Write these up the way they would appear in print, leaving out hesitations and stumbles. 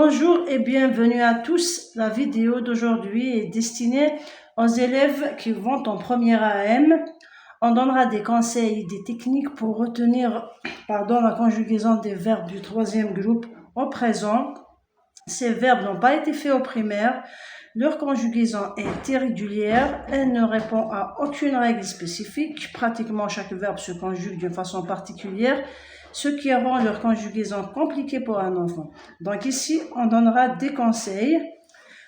Bonjour et bienvenue à tous. La vidéo d'aujourd'hui est destinée aux élèves qui vont en première AM. On donnera des conseils, des techniques pour retenir la conjugaison des verbes du troisième groupe au présent. Ces verbes n'ont pas été faits au primaire. Leur conjugaison est irrégulière. Elle ne répond à aucune règle spécifique. Pratiquement chaque verbe se conjugue d'une façon particulière, ce qui rend leur conjugaison compliquée pour un enfant. Donc ici, on donnera des conseils.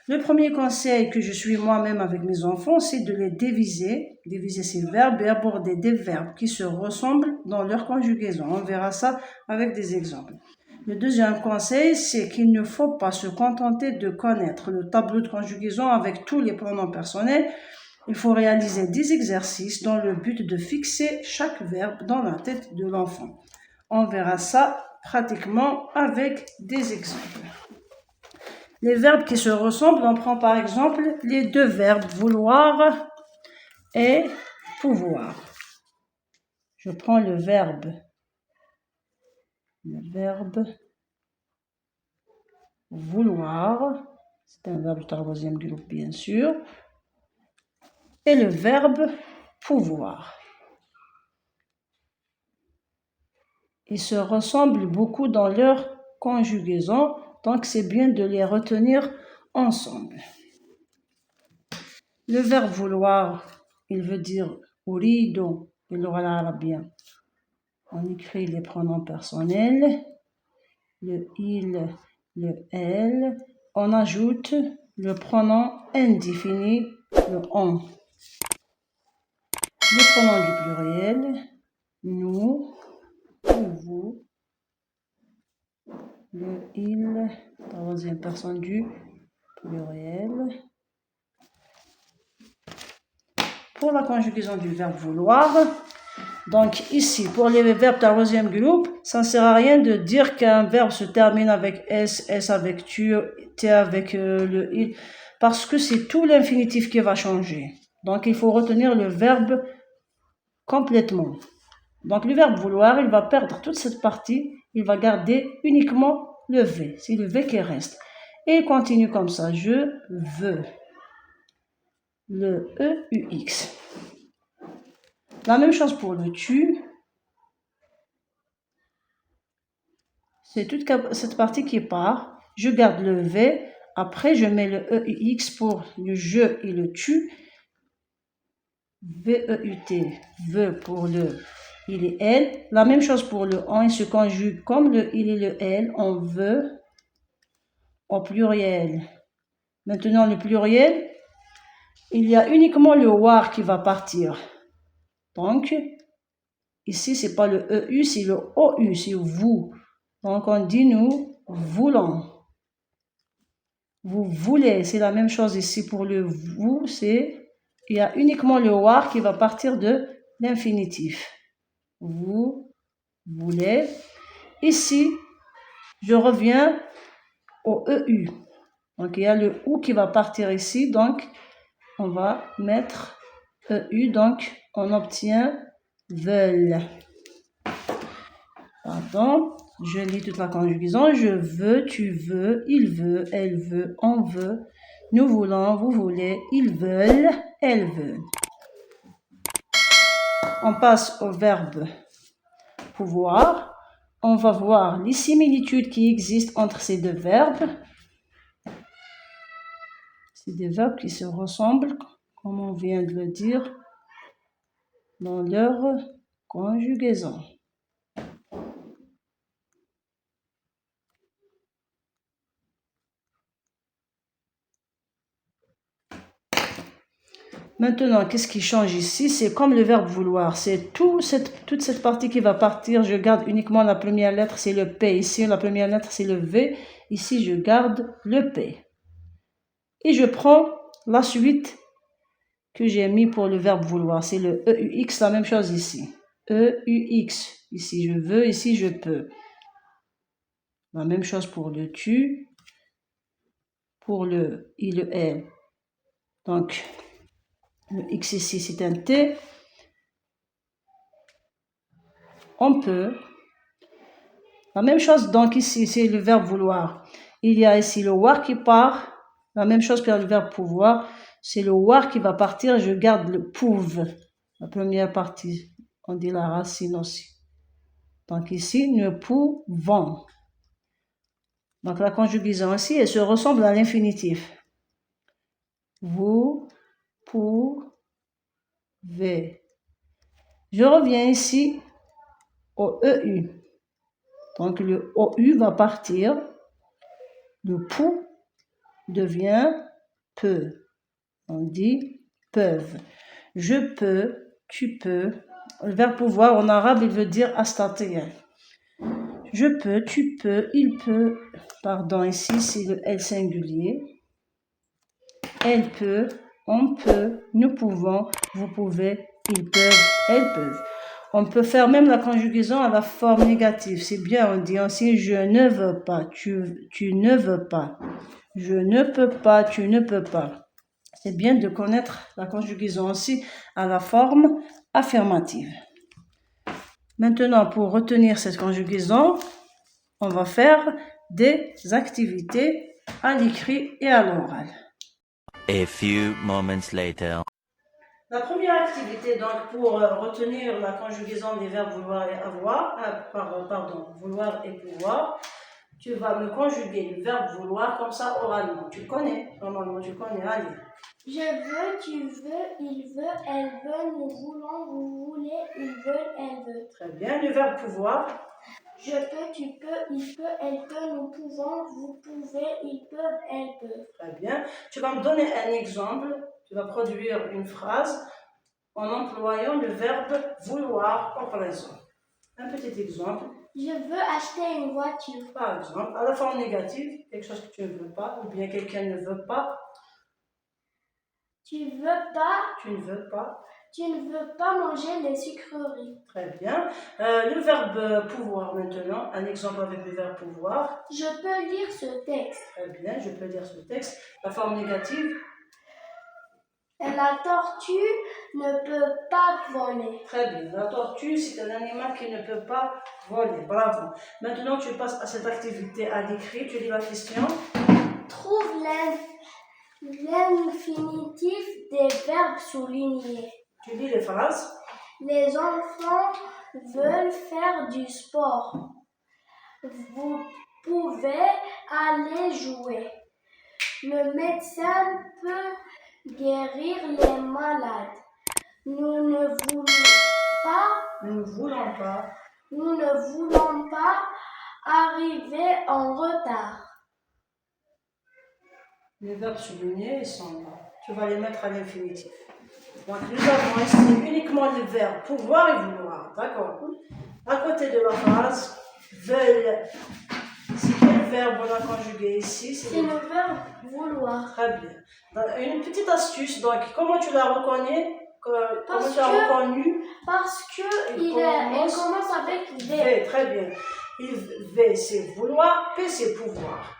Le premier conseil que je suis moi-même avec mes enfants, c'est de les diviser ces verbes et aborder des verbes qui se ressemblent dans leur conjugaison. On verra ça avec des exemples. Le deuxième conseil, c'est qu'il ne faut pas se contenter de connaître le tableau de conjugaison avec tous les pronoms personnels. Il faut réaliser des exercices dans le but de fixer chaque verbe dans la tête de l'enfant. On verra ça pratiquement avec des exemples. Les verbes qui se ressemblent, on prend par exemple les deux verbes vouloir et pouvoir. Je prends le verbe vouloir, c'est un verbe du troisième groupe bien sûr, et le verbe pouvoir. Ils se ressemblent beaucoup dans leur conjugaison, donc c'est bien de les retenir ensemble. Le verbe vouloir, il veut dire urido, باللغة العربية. On écrit les pronoms personnels, le il, le elle. On ajoute le pronom indéfini, le on. Le pronom du pluriel, nous, vous. Le il, troisième personne du pluriel. Pour la conjugaison du verbe vouloir, donc ici, pour les verbes troisième groupe, ça ne sert à rien de dire qu'un verbe se termine avec S, S avec tu, T avec le il, parce que c'est tout l'infinitif qui va changer. Donc il faut retenir le verbe complètement. Donc le verbe vouloir, il va perdre toute cette partie, il va garder uniquement le V, c'est le V qui reste. Et il continue comme ça, je veux. Le EUX. La même chose pour le tu. C'est toute cette partie qui part. Je garde le V. Après, je mets le EUX pour le je et le tu. VEUT. Ve pour le il et elle. La même chose pour le on. Il se conjugue comme le il et le elle. On veut au pluriel. Maintenant, le pluriel, il y a uniquement le war qui va partir. Donc, ici, ce n'est pas le EU, c'est le OU, c'est vous. Donc, on dit nous voulons. Vous voulez, c'est la même chose ici pour le vous, il y a uniquement le war qui va partir de l'infinitif. Vous voulez. Ici, je reviens au EU. Donc, il y a le OU qui va partir ici, donc on va mettre EU, donc on obtient veulent. Pardon, je lis toute la conjugaison. Je veux, tu veux, il veut, elle veut, on veut, nous voulons, vous voulez, ils veulent, elles veulent. On passe au verbe pouvoir. On va voir les similitudes qui existent entre ces deux verbes. C'est des verbes qui se ressemblent, comme on vient de le dire, dans leur conjugaison. Maintenant, qu'est-ce qui change ici? C'est comme le verbe vouloir. C'est toute cette partie qui va partir. Je garde uniquement la première lettre, c'est le P. Ici, la première lettre, c'est le V. Ici, je garde le P. Et je prends la suite que j'ai mis pour le verbe vouloir. C'est le EUX, la même chose ici. EUX. Ici, je veux. Ici, je peux. La même chose pour le tu. Pour le il, le elle. Donc, le X ici, c'est un T. On peut. La même chose, donc ici, c'est le verbe vouloir. il y a ici le voir qui part. La même chose pour le verbe pouvoir. C'est le voir qui va partir. Je garde le pouve. La première partie. On dit la racine aussi. Donc ici, nous pouvons. Donc la conjugaison ici, elle se ressemble à l'infinitif. Vous pouvez. Je reviens ici au EU. Donc le OU va partir. Le pou devient peut. On dit peuvent. Je peux, tu peux. Le verbe pouvoir en arabe, il veut dire astatiya. Je peux, tu peux, il peut. Pardon, ici c'est le L singulier. Elle peut, on peut, nous pouvons, vous pouvez, ils peuvent, elles peuvent. On peut faire même la conjugaison à la forme négative. C'est bien, on dit aussi je ne veux pas, tu ne veux pas. Je ne peux pas, tu ne peux pas. C'est bien de connaître la conjugaison aussi à la forme affirmative. Maintenant, pour retenir cette conjugaison, on va faire des activités à l'écrit et à l'oral. A few moments later. La première activité, donc, pour retenir la conjugaison des verbes vouloir et avoir, vouloir et pouvoir, tu vas me conjuguer le verbe vouloir comme ça oralement. Tu connais, normalement tu connais, allez. Je veux, tu veux, il veut, elle veut, nous voulons, vous voulez, ils veulent, elle veut. Très bien, le verbe pouvoir. Je peux, tu peux, il peut, elle peut, nous pouvons, vous pouvez, ils peuvent, elles peuvent. Très bien. Tu vas me donner un exemple. Tu vas produire une phrase en employant le verbe vouloir au présent. Un petit exemple. Je veux acheter une voiture. Par exemple, à la forme négative, quelque chose que tu ne veux pas, ou bien quelqu'un ne veut pas. Tu veux pas. Tu ne veux pas. Tu ne veux pas manger les sucreries. Très bien. Le verbe pouvoir maintenant, un exemple avec le verbe pouvoir. Je peux lire ce texte. Très bien, je peux lire ce texte. La forme négative. La tortue ne peut pas voler. Très bien. La tortue, c'est un animal qui ne peut pas voler. Bravo. Maintenant, tu passes à cette activité à l'écrit. Tu lis la question. Trouve l'infinitif des verbes soulignés. Tu lis les phrases. Les enfants veulent faire du sport. Vous pouvez aller jouer. Le médecin peut guérir les malades. Nous ne voulons pas arriver en retard. Les verbes soulignés, ils sont là. Tu vas les mettre à l'infinitif. Donc, nous avons ici uniquement les verbes pouvoir et vouloir. D'accord? À côté de la phrase, veulent. C'est quel verbe on a conjugué ici? C'est le verbe vouloir. Très bien. Une petite astuce, donc, comment tu l'as reconnu? Comment tu l'as reconnu? Parce que il commence avec V. V, très bien. V, c'est vouloir, P, c'est pouvoir.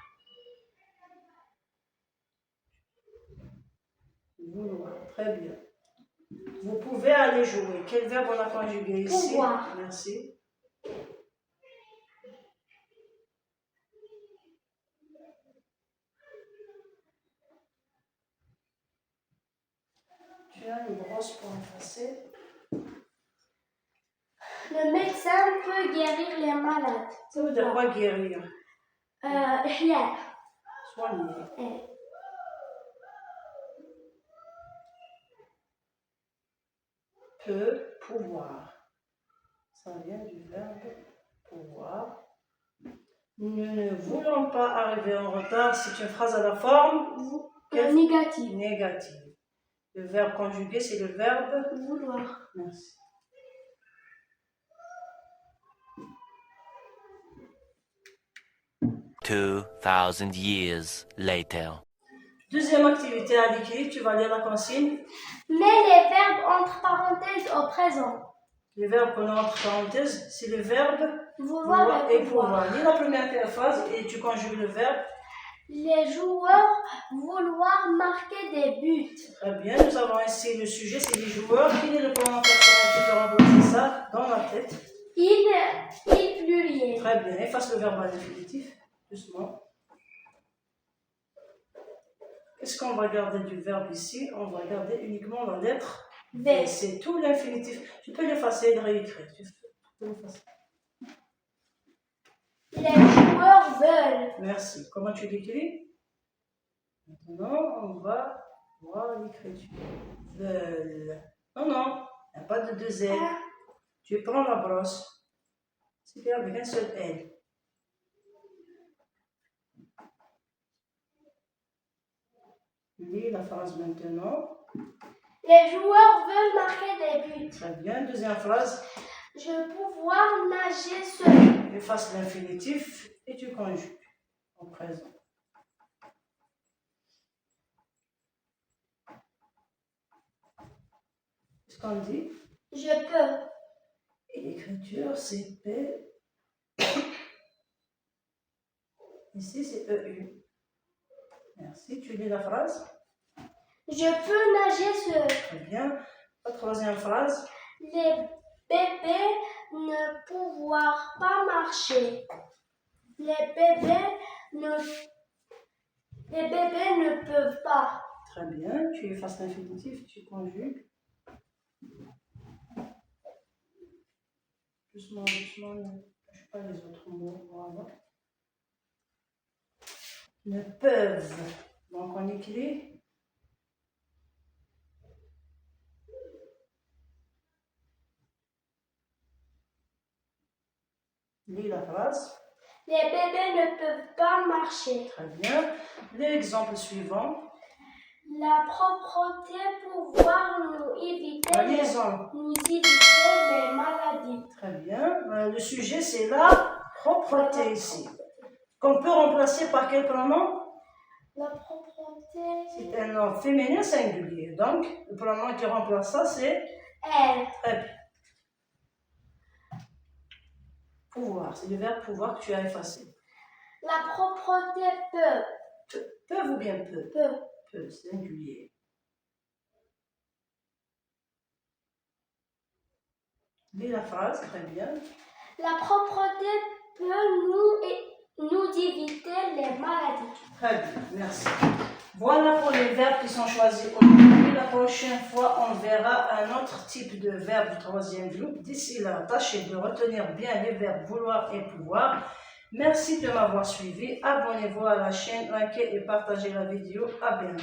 Vouloir, très bien. Vous pouvez aller jouer. Quel verbe on a conjugué ici? Pouvoir. Merci. Tu as une brosse pour effacer. Le médecin peut guérir les malades. Ça veut dire quoi guérir? إحياء. Soigner. Peut, pouvoir. Ça vient du verbe pouvoir. Nous ne voulons pas arriver en retard. C'est une phrase à la forme Négative. négative. Le verbe conjugué, c'est le verbe vouloir. Merci. $2,000 years later. Deuxième activité à l'écrit, tu vas lire la consigne. Mets les verbes entre parenthèses au présent. Les verbes qu'on a entre parenthèses, c'est le verbe Vouloir et pouvoir. Lis la première phrase et tu conjugues le verbe. Les joueurs vouloir marquer des buts. Très bien, nous avons ici le sujet, c'est les joueurs. Quel est le pronom personnel qui peut remplacer ça dans la tête? Il pluriel. Très bien, efface le verbe à l'infinitif, doucement. Qu'est-ce qu'on va garder du verbe ici? On va garder uniquement la lettre V. V. C'est tout l'infinitif. Tu peux l'effacer et le réécrire. Tu peux l'effacer. Les joueurs veulent. Merci. Comment tu l'écris? Maintenant, on va voir l'écriture. Veulent. Non, non, il n'y a pas de deux L. Tu prends la brosse. C'est bien avec un seul L. Lis la phrase maintenant. Les joueurs veulent marquer des buts. Très bien. Deuxième phrase. Je veux pouvoir nager seul. Efface l'infinitif et tu conjugues au présent. Qu'est-ce qu'on dit? Je peux. Et l'écriture, c'est P. Ici, c'est EU. Merci. Tu lis la phrase? Je peux nager seul. Très bien. La troisième phrase. Les bébés ne pouvoir pas marcher. Les bébés ne peuvent pas. Très bien. Tu effaces l'infinitif, tu conjugues. Doucement, doucement, ne touche pas les autres mots. Voilà. Ne peuvent. Donc, on écrit. Lis la phrase. Les bébés ne peuvent pas marcher. Très bien. L'exemple suivant. La propreté pouvoir nous éviter La liaison. les maladies. Très bien. Le sujet, c'est la propreté ici. Qu'on peut remplacer par quel pronom? La propreté. C'est un nom féminin singulier. Donc, le pronom qui remplace ça, c'est Elle. très bien. Pouvoir. C'est le verbe pouvoir que tu as effacé. La propreté peut. Peuvent ou bien peu? Peut. Peu, singulier. Lis la phrase, très bien. La propreté peut nous éviter les maladies. Très bien, merci. Voilà pour les verbes qui sont choisis aujourd'hui. La prochaine fois, on verra un autre type de verbe du troisième groupe. D'ici là, tâchez de retenir bien les verbes vouloir et pouvoir. Merci de m'avoir suivi. Abonnez-vous à la chaîne, likez et partagez la vidéo. À bientôt.